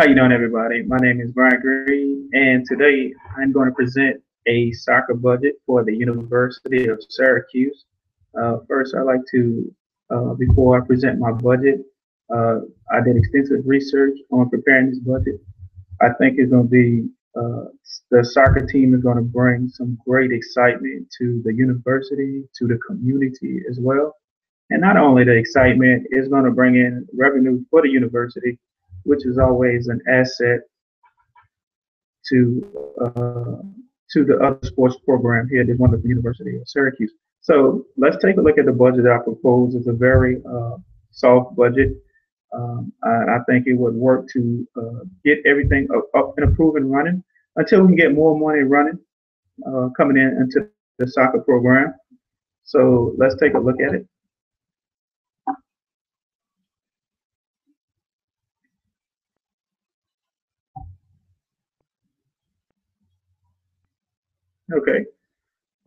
How you doing, everybody? My name is Bryan Green, and today I'm going to present a soccer budget for the University of Syracuse. First, I'd like to, before I present my budget, uh, I did extensive research on preparing this budget. I think it's going to be the soccer team is going to bring some great excitement to the university, to the community as well. And not only the excitement, it's going to bring in revenue for the university, which is always an asset to to the other sports program here at the wonderful University of Syracuse. So let's take a look at the budget I propose. It's a very soft budget. I think it would work to get everything up and approved and running until we can get more money running coming in into the soccer program. So let's take a look at it. Okay.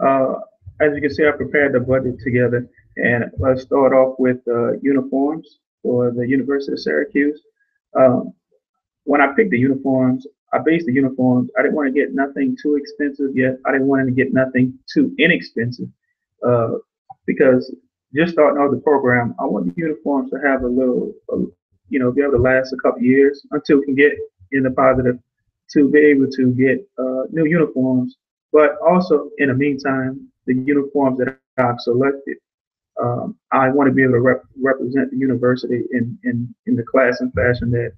Uh, as you can see, I prepared the budget together, and let's start off with uniforms for the University of Syracuse. Um, when I picked the uniforms, I based the uniforms. I didn't want to get nothing too expensive yet. I didn't want to get nothing too inexpensive uh, because just starting out the program, I want the uniforms to have a little, be able to last a couple years until we can get in the positive to be able to get new uniforms. But also, in the meantime, the uniforms that I've selected, I want to be able to represent the university in the class and fashion that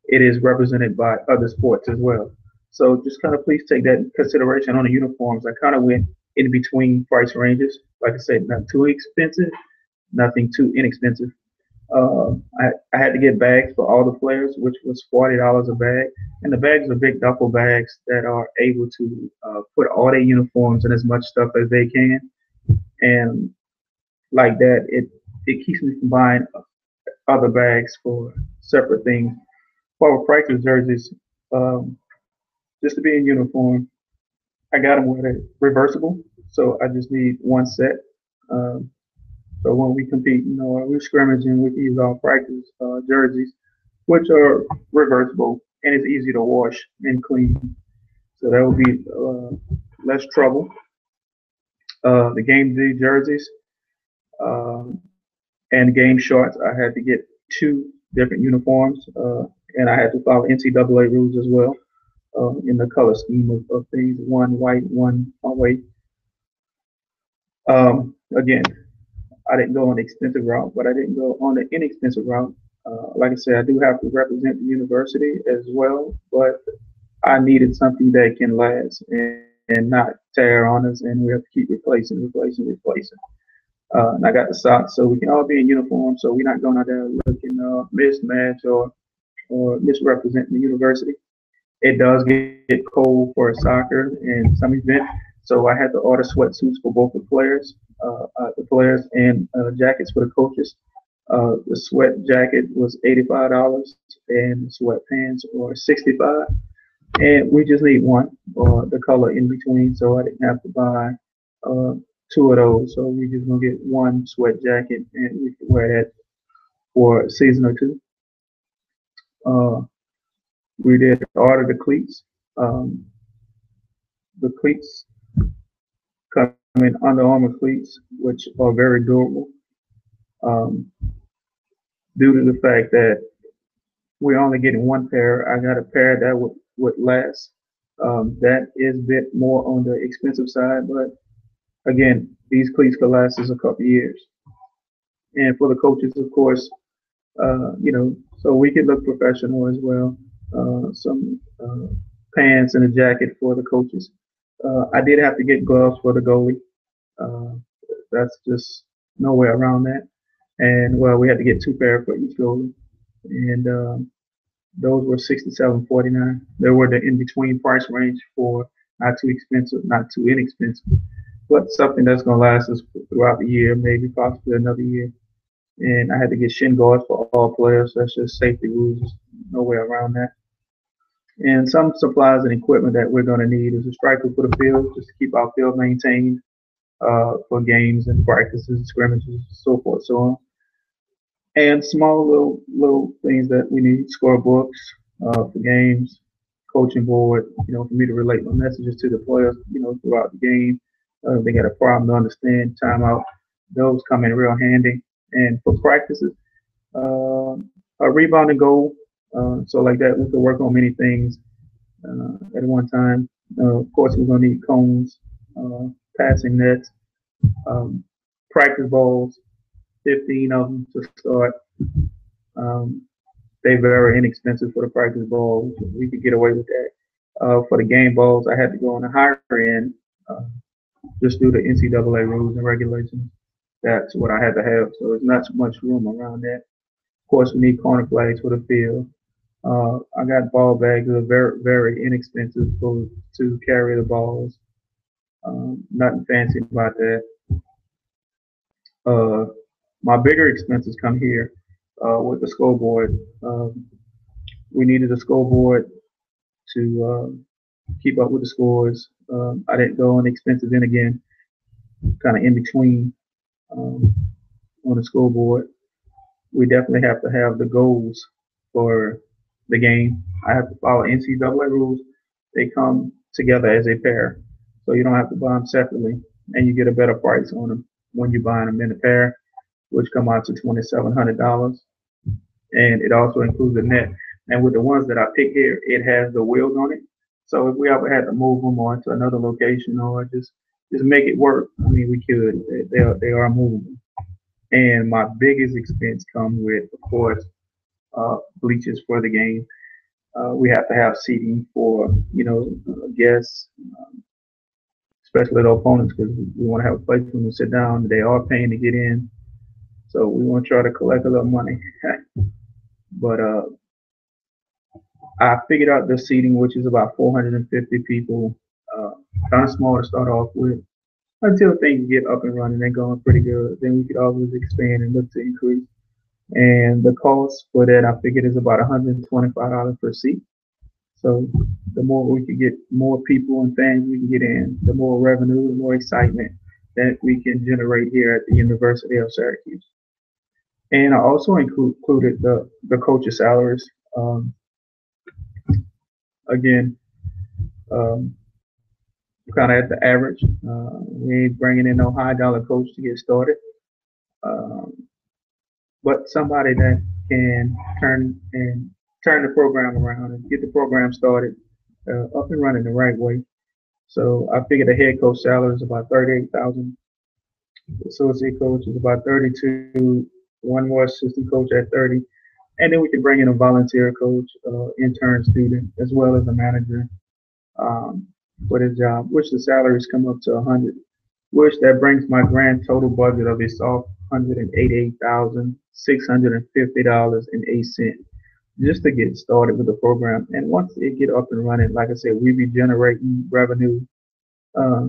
it is represented by other sports as well. So just kind of please take that in consideration on the uniforms. I kind of went in between price ranges. Like I said, not too expensive, nothing too inexpensive. I had to get bags for all the players, which was $40 a bag. And the bags are big duffel bags that are able to put all their uniforms and as much stuff as they can. And like that, it keeps me from buying other bags for separate things. For practice jerseys, um, just to be in uniform, I got them with a reversible, so I just need one set. Um, so when we compete, we're scrimmaging, we can use our practice jerseys, which are reversible and it's easy to wash and clean. So that would be less trouble. The game day jerseys um, and game shorts, I had to get two different uniforms, and I had to follow NCAA rules as well in the color scheme of things. One white, one away. Again, I didn't go on the expensive route, but I didn't go on the inexpensive route. Like I said, I do have to represent the university as well, but I needed something that can last and not tear on us, and we have to keep replacing. And I got the socks, so we can all be in uniform, so we're not going out there looking mismatch or misrepresenting the university. It does get cold for soccer and some event, so I had to order sweatsuits for both the players and jackets for the coaches. The sweat jacket was $85 and the sweatpants were 65. And we just need one or the color in between, so I didn't have to buy uh, two of those. So we just gonna get one sweat jacket and we can wear that for a season or two. Uh, we did order the cleats. Um, the cleats come in Under Armour cleats, which are very durable. Um, due to the fact that we're only getting one pair, I got a pair that would last. That is a bit more on the expensive side, but again, these cleats could last us a couple years. And for the coaches, of course, so we can look professional as well. Some pants and a jacket for the coaches. I did have to get gloves for the goalie. Uh, that's just no way around that. And well, we had to get two pair for each goalie, and those were 67.49. They were the in between price range for not too expensive, not too inexpensive, but something that's going to last us throughout the year, maybe possibly another year. And I had to get shin guards for all players. That's just safety rules. No way around that. And some supplies and equipment that we're going to need is a striker for the field, just to keep our field maintained for games and practices, scrimmages, so forth, so on. And small little things that we need: score books, for games, coaching board, for me to relate my messages to the players, throughout the game. If they got a problem to understand timeout, those come in real handy. And for practices, uh, a rebounding goal, so like that, we could work on many things at one time. Of course, we're gonna need cones, uh, passing nets, um, practice balls, 15 of them to start. Um, they very inexpensive for the practice balls. We could get away with that. For the game balls, I had to go on the higher end, uh, just due to NCAA rules and regulations. That's what I had to have. So there's not much room around that. Of course, we need corner flags for the field. I got ball bags that are very, very inexpensive to carry the balls. Nothing fancy about that. Uh, my bigger expenses come here with the scoreboard. We needed a scoreboard to keep up with the scores. I didn't go on expensive end again, kind of in between um, on the scoreboard. We definitely have to have the goals for the game. I have to follow NCAA rules. They come together as a pair, so you don't have to buy them separately, and you get a better price on them when you're buying them in a pair, which come out to $2,700, and it also includes a net. And with the ones that I pick here, it has the wheels on it. So if we ever had to move them on to another location or just make it work, I mean, we could. They are movable. And my biggest expense comes with, of course, bleachers for the game. We have to have seating for, guests, especially the opponents, because we want to have a place for them to sit down. They are paying to get in, so we want to try to collect a little money. But I figured out the seating, which is about 450 people, uh, kind of small to start off with. Until things get up and running and going pretty good, then we could always expand and look to increase. And the cost for that, I figured, is about $125 per seat. So the more we could get more people and fans we can get in, the more revenue, the more excitement that we can generate here at the University of Syracuse. And I also included the coaches' salaries. Um, Again, um, kind of at the average. We ain't bringing in no high dollar coach to get started, um, but somebody that can turn the program around and get the program started up and running the right way. So I figured the head coach salary is about 38,000. The associate coach is about 32. One more assistant coach at 30, and then we can bring in a volunteer coach, intern student, as well as a manager um, for this job, which the salaries come up to 100, which that brings my grand total budget of it's off $188,650.08 just to get started with the program. And once it get up and running, like I said, we be generating revenue, uh,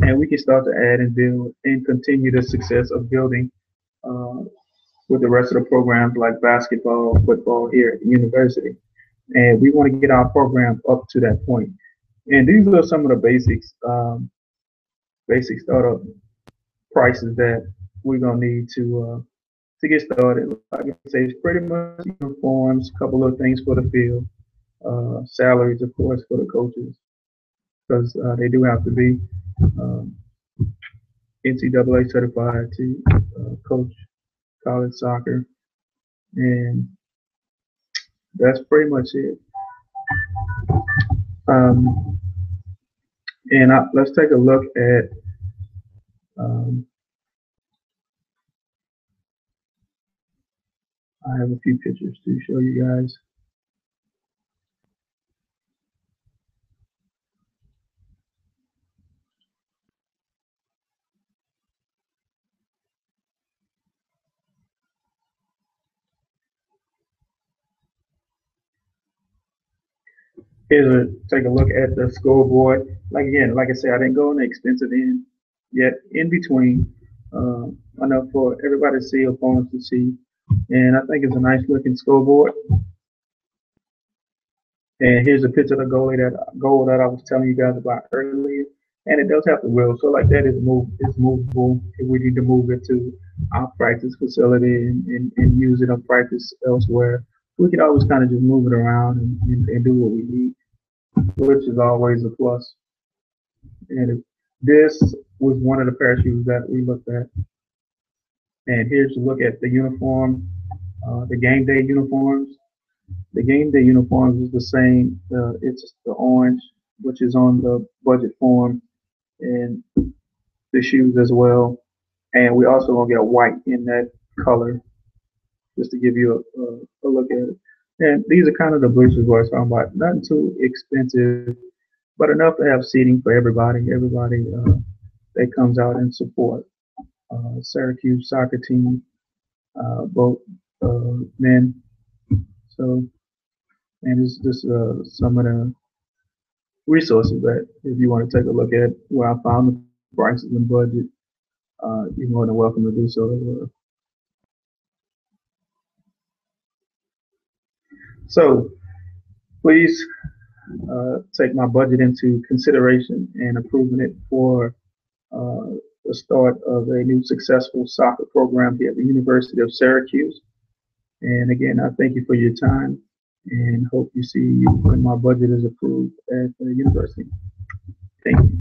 and we can start to add and build and continue the success of building uh, with the rest of the programs like basketball, football here at the university. And we want to get our program up to that point. And these are some of the basics, basic startup prices that we're gonna need to get started. Like I say, it's pretty much uniforms, a couple of things for the field, salaries, of course, for the coaches, because they do have to be um, NCAA certified to coach college soccer, and that's pretty much it. Um, and let's take a look at. Um, I have a few pictures to show you guys. Here's take a look at the scoreboard. Like again, like I said, I didn't go on the expensive end yet. In between, enough for everybody to see, opponents to see, and I think it's a nice looking scoreboard. And here's a picture of the goal that I was telling you guys about earlier. And it does have the wheel, so like that is movable. If we need to move it to our practice facility and use it on practice elsewhere, we can always kind of just move it around and do what we need, which is always a plus. And this was one of the pair of shoes that we looked at. And here's a look at the uniform, the game day uniforms. The game day uniforms is the same. It's the orange, which is on the budget form, and the shoes as well. And we also gonna get white in that color, just to give you a look at it. And these are kind of the bleachers we're talking about. Nothing too expensive, but enough to have seating for everybody. Everybody that comes out and support. Syracuse soccer team, both men. So, and it's just some of the resources that if you want to take a look at where I found the prices and budget, you're more than welcome to do so as well. So please take my budget into consideration and approving it for uh, the start of a new successful soccer program here at the University of Syracuse. And again, I thank you for your time and hope you see when my budget is approved at the university. Thank you.